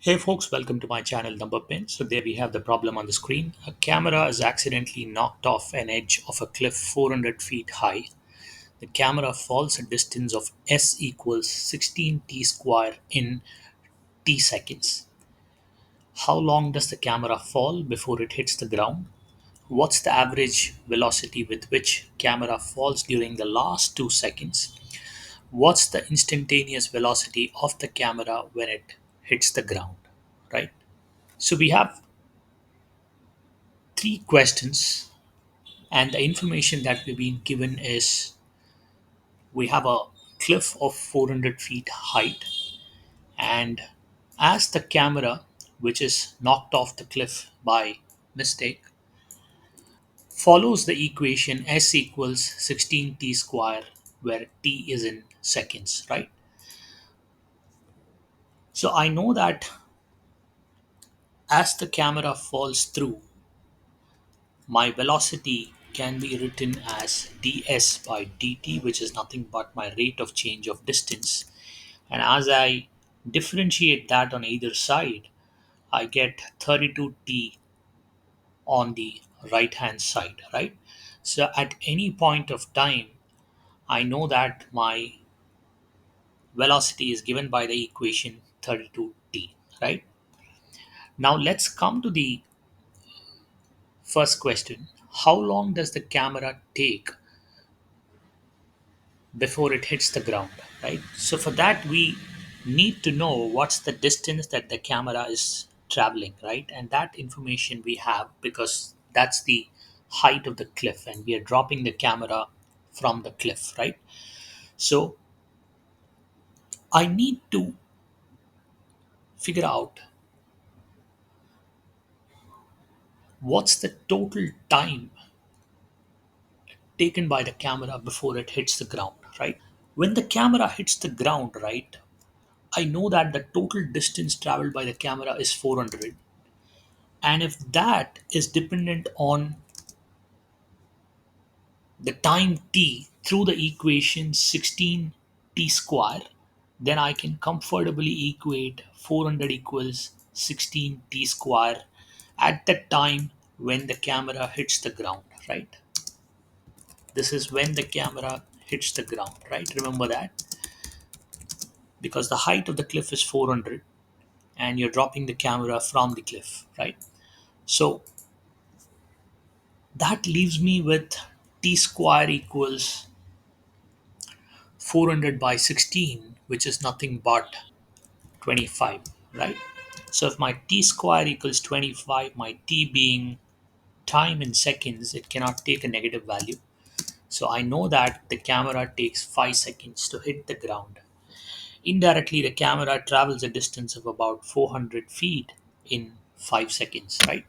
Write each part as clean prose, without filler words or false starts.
Hey folks, welcome to my channel Number Pin. So there we have the problem on the screen. A camera is accidentally knocked off an edge of a cliff 400 feet high. The camera falls a distance of s equals 16 t square in t seconds. How long does the camera fall before it hits the ground? What's the average velocity with which camera falls during the last 2 seconds? What's the instantaneous velocity of the camera when it hits the ground, right? So we have three questions, and the information that we've been given is we have a cliff of 400 feet height, and as the camera, which is knocked off the cliff by mistake, follows the equation s equals 16t square, where t is in seconds, right? So I know that as the camera falls through, my velocity can be written as ds by dt, which is nothing but my rate of change of distance. And as I differentiate that on either side, I get 32t on the right hand side, right? So at any point of time, I know that my velocity is given by the equation 32t, right? Now let's come to the first question. How long does the camera take before it hits the ground, right? So for that, we need to know what's the distance that the camera is traveling, right? And that information we have because that's the height of the cliff and we are dropping the camera from the cliff, right? So I need to figure out what's the total time taken by the camera before it hits the ground, right? When the camera hits the ground, right, I know that the total distance traveled by the camera is 400, and if that is dependent on the time t through the equation 16t square, then I can comfortably equate 400 equals 16t square at the time when the camera hits the ground, right? This is when the camera hits the ground, right? Remember that because the height of the cliff is 400 and you're dropping the camera from the cliff, right? So that leaves me with t square equals 400 by 16, which is nothing but 25, right? So if my t square equals 25, my t being time in seconds, it cannot take a negative value. So I know that the camera takes 5 seconds to hit the ground. Indirectly, the camera travels a distance of about 400 feet in 5 seconds, right?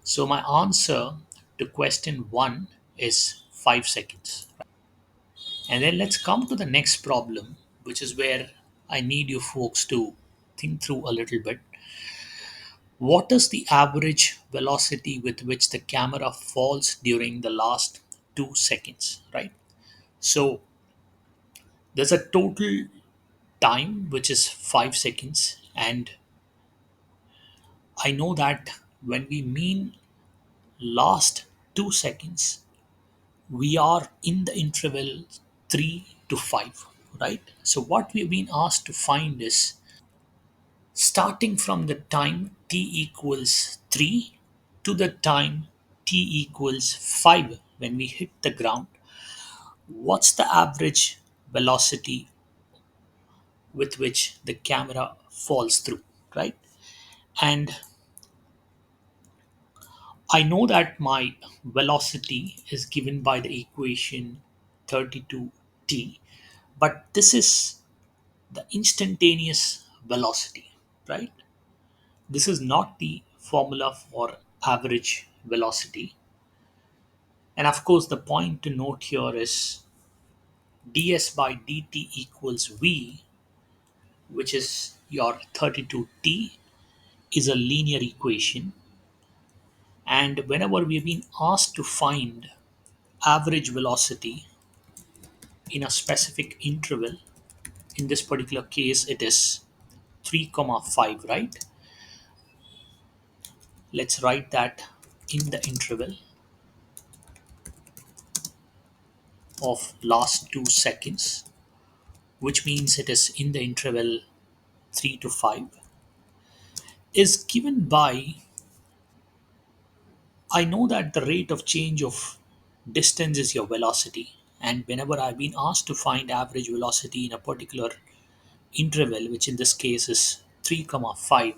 So my answer to question 1 is 5 seconds. And then let's come to the next problem, which is where I need you folks to think through a little bit. What is the average velocity with which the camera falls during the last 2 seconds, right? So there's a total time which is 5 seconds, and I know that when we mean last 2 seconds, we are in the interval 3 to 5, right? So what we've been asked to find is starting from the time t equals 3 to the time t equals 5 when we hit the ground, what's the average velocity with which the camera falls through, right? And I know that my velocity is given by the equation 32t, but this is the instantaneous velocity, right? This is not the formula for average velocity. And of course, the point to note here is ds by dt equals v, which is your 32t, is a linear equation. And whenever we've been asked to find average velocity in a specific interval, in this particular case, it is 3 comma 5, right? let's write that in the interval of last 2 seconds, which means it is in the interval 3 to 5, is given by, I know that the rate of change of distance is your velocity. And whenever I've been asked to find average velocity in a particular interval, which in this case is 3 comma 5,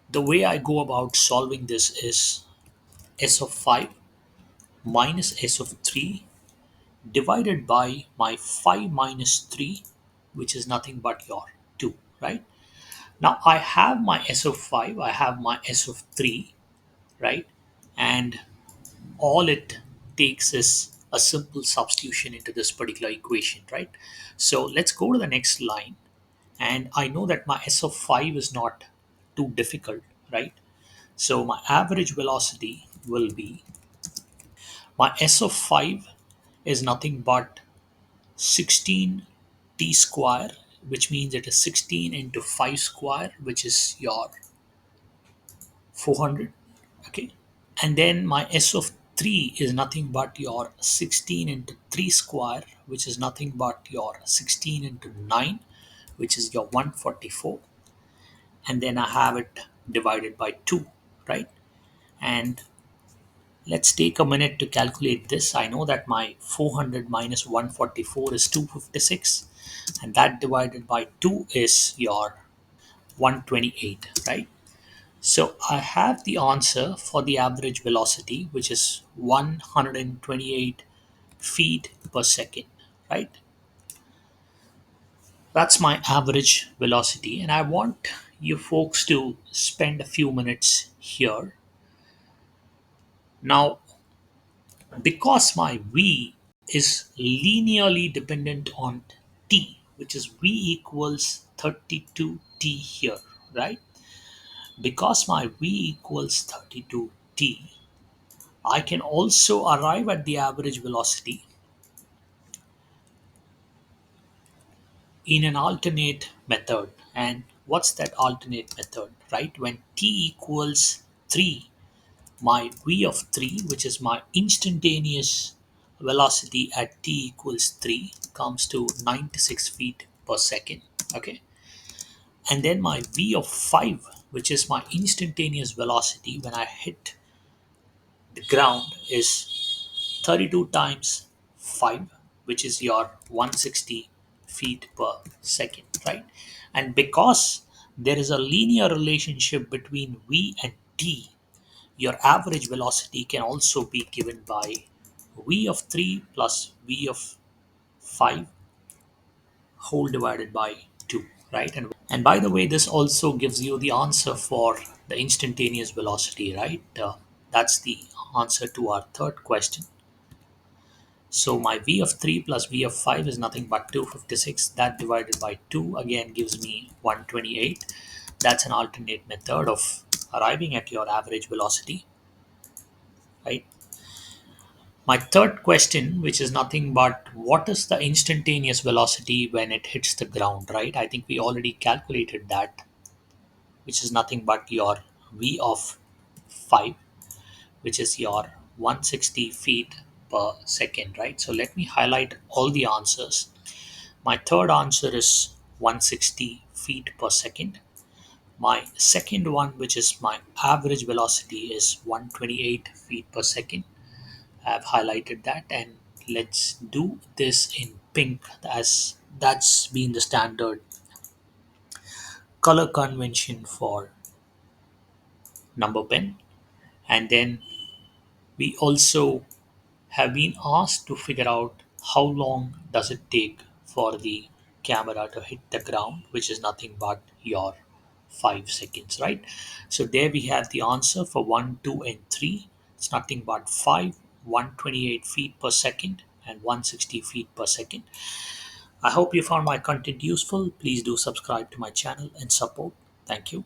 the way I go about solving this is s of 5 minus s of 3 divided by my 5 minus 3, which is nothing but your 2, right? Now I have my s of 5, I have my s of 3, right? And all it takes is a simple substitution into this particular equation, right? So let's go to the next line. And I know that my s of 5 is not too difficult, right? So my average velocity will be, my s of 5 is nothing but 16 t square, which means it is 16 into 5 square, which is your 400. Okay. And then my s of 3 is nothing but your 16 into 3 square, which is nothing but your 16 into 9, which is your 144. And then I have it divided by 2, right? And let's take a minute to calculate this. I know that my 400 minus 144 is 256, and that divided by 2 is your 128, right? So I have the answer for the average velocity, which is 128 feet per second, right? That's my average velocity, and I want you folks to spend a few minutes here. Now, because my v is linearly dependent on t, which is v equals 32t here, right? Because my v equals 32t, I can also arrive at the average velocity in an alternate method. And what's that alternate method, right? When t equals 3, my v of 3, which is my instantaneous velocity at t equals 3, comes to 96 feet per second. Okay. And then my v of 5, which is my instantaneous velocity when I hit the ground, is 32 times 5, which is your 160 feet per second, right? And because there is a linear relationship between v and t, your average velocity can also be given by v of 3 plus v of 5 whole divided by 2, right? And by the way, this also gives you the answer for the instantaneous velocity, right? That's the answer to our third question. So my v of 3 plus v of 5 is nothing but 256. That divided by 2 again gives me 128. That's an alternate method of arriving at your average velocity, right? My third question, which is nothing but what is the instantaneous velocity when it hits the ground, right? I think we already calculated that, which is nothing but your v of 5, which is your 160 feet per second, right? So let me highlight all the answers. My third answer is 160 feet per second. My second one, which is my average velocity, is 128 feet per second. I've highlighted that, and let's do this in pink, as that's been the standard color convention for number pen. And then we also have been asked to figure out how long does it take for the camera to hit the ground, which is nothing but your 5 seconds, right? So there we have the answer for 1, 2, and 3. It's nothing but 5, 128 feet per second, and 160 feet per second. I hope you found my content useful. Please do subscribe to my channel and support. Thank you.